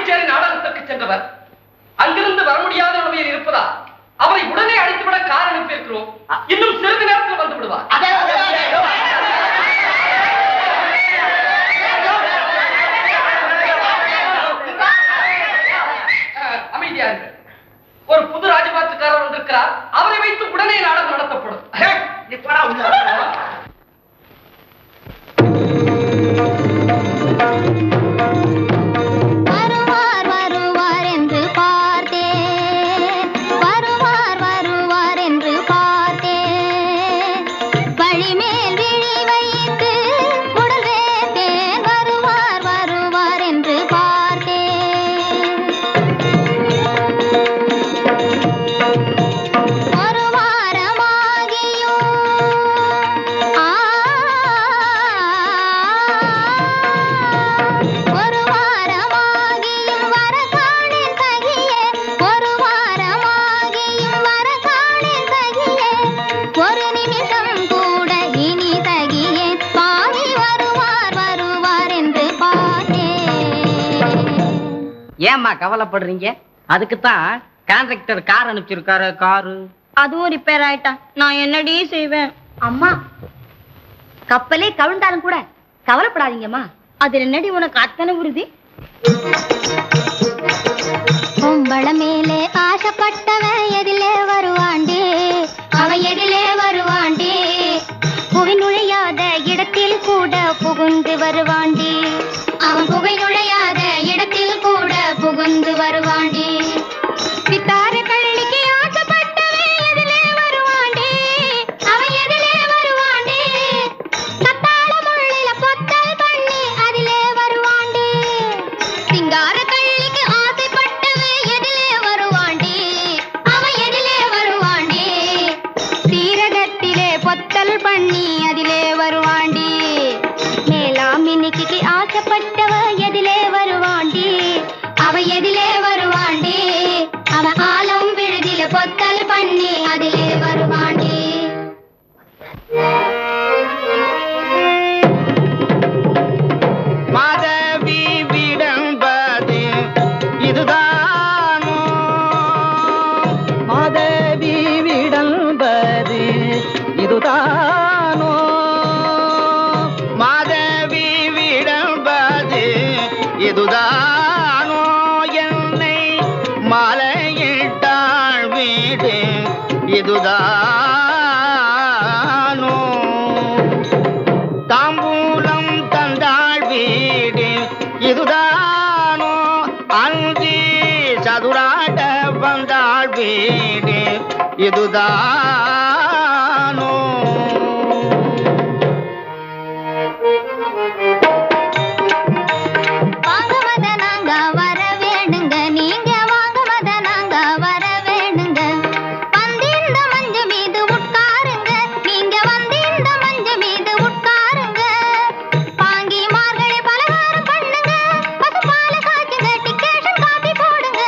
பாண்டிச்சேரி நாடகத்துக்கு சென்றவர் அங்கிருந்து வர முடியாத நிலைமையில் இருப்பதா அவரை உடனே அழைத்துவிட கார் அனுப்பியிருக்கிறோம். இன்னும் சிறிது நேரத்தில் வந்து விடுவார். அமைதியாக ஒரு புது ராஜபாத்துக்காரர் வந்திருக்கிறார். அவரை வைத்து உடனே நாடகம் நடத்தப்படும். ஏம்மா கவலைப்படுறீங்க? அதுக்குத்தான் கான்ட்ராக்டர் கார் அனுப்பிச்சிருக்காரு. காரு அதுவும் ரிப்பேர் ஆயிட்டா நான் என்னடி செய்வேன்? அம்மா கப்பலே கவிழ்ந்தாலும் கூட கவலைப்படாதீங்கம்மா. அது என்னடி உனக்கு அத்தனை உறுதி? பொம்பள மேலே ஆசைப்பட்டவன் எதிலே வருவாண்டி, அவன் எதிலே வருவாண்டி. புகை நுழையாத இடத்தில் கூட புகுந்து வருவாண்டி, அவன் புகை நுழையாத இடத்தில் கூட புகுந்து வருவாண்டி. சித்தார கள்ளிக்கு ஆசைப்பட்டவன் எதிலே வருவாண்டி, அவன் எதிலே வருவாண்டி. கத்தாழ முள்ளில பொத்தல் பண்ணி அதிலே வருவாண்டி. சிங்கார கள்ளிக்கு ஆசைப்பட்டவன் எதிலே வருவாண்டி, அவன் எதிலே வருவாண்டி. சீரகத்திலே பொத்தல் பண்ணி அதிலே வருவாண்டி. மேலாமினிக்கு ஆசைப்பட்டவ எதிலே வருவாண்டி, அவ எதிலே வருவாண்டி. அவ ஆலம் விழுதில பொத்தல் பண்ணி அதிலே வருவாண்டி. மாதவி விடம்பது இதுதானோ, மாதவி விடம்பது இதுதானோ, மாதவி விடம்பது இதுதானோ. என்னை மாலையிட்டாள் வீடு இதுதானோ, தாம்பூலம் தந்தாள் வீடு இதுதானோ. அந்தி சதுராட வந்தாள் வீடு இதுதானோ. வாங்க மத நாங்க வர வேணுங்க, நீங்க வாங்க மத நாங்க வர வேணுங்க. வந்து இந்த மஞ்சு மீது உட்காருங்க, நீங்க வந்து இந்த மஞ்சு மீது உட்காருங்க. பாங்கி மார்கழி பலகாரம் பண்ணுங்க, பசுபால காய்ச்சுங்க, டிக்கேஷன் காபி போடுங்க.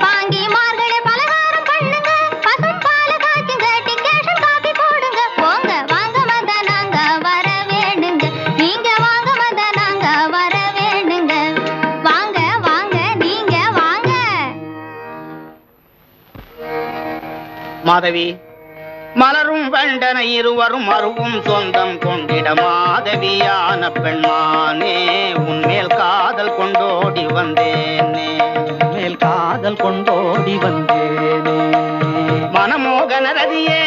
பாங்கி மார்கழி பலகாரம் பண்ணுங்க, பசுபால காய்ச்சுங்க, டிக்கேஷன் காபி போடுங்க. போங்க வாங்க மத நாங்க வர வேணுங்க, நீங்க வாங்க மத நாங்க வர வேணுங்க. வாங்க வாங்க நீங்க வாங்க. மாதவி மலரும் வண்டனை இருவரும் அருவும் சொந்தம் கொண்டிட மாதவியான பெண்மானே உன்மேல் காதல் கொண்டோடி வந்தேனே, மேல் காதல் கொண்டோடி வந்தேனே. மனமோகன ரதியே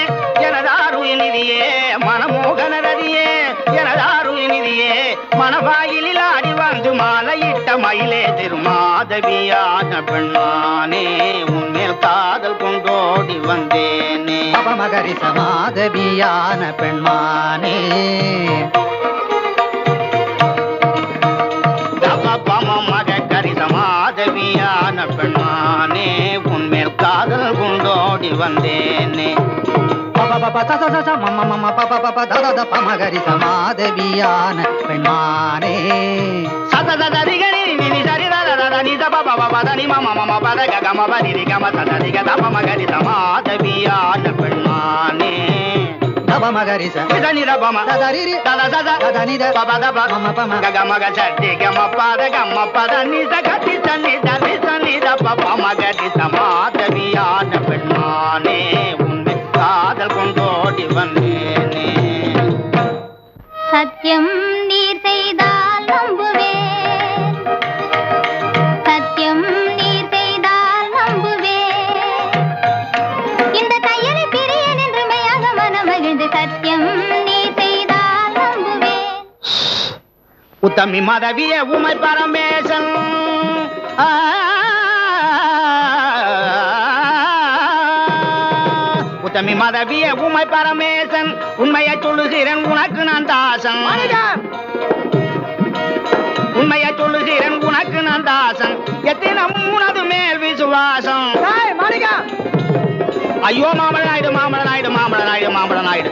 எனதாருயினிதியே, மனமோகன ரதியே எனதாருயினிதியே. மனவாயிலில் ஆடி வந்து மாலையிட்ட மயிலே திருமாதவியான பெண்மானே உன்மேல் காதல் கொண்டோடி வந்தேனே. மகரி சமாதவியான பெண்மானே மகரி சமாதவியான பெண்மானே உன்மேல் காதல் கொண்டோடி வந்தேனே. மகரி சமாதவியான பெண்மானே சததரிகரி நினி சரிதர நித பபபதனி மம பத கம பரிரி கம சதரிக தப மகரி சமாதவியான பெண்மானே. தப மகரி சதனி தபம ததரிரி தத சத ததனி பப தப மம பம கம கசட்டி கம பத கம பத நித கட்டி சன்னி பமகரி சமாதவியான பெண்மானே உன்னை காதல் கொண்டோடி வந்தேனே. சத்தியம் நீர் செய்தால் நம்புவேன், சத்தியம் நீர் செய்தால் நம்புவேன். இந்த தையலை பிரியன் என்று மையாக மனமகிழ்ந்து சத்தியம் நீர் செய்தால் நம்புவேன். உத்தமி மதவிய உமை பரமேசன் உத்தமி மதவிய உமை பரமேசன் உண்மையை சொல்லுகிறேன் உனக்கு நான் தாசன். உண்மையை சொல்லுகிறேன் உனக்கு நான் தாசன். எத்தினம் உனது மேல் விசுவாசம். ஐயோ மாமல நாயுடு மாமல நாயுடு மாமல நாயுடு மாமல நாயுடு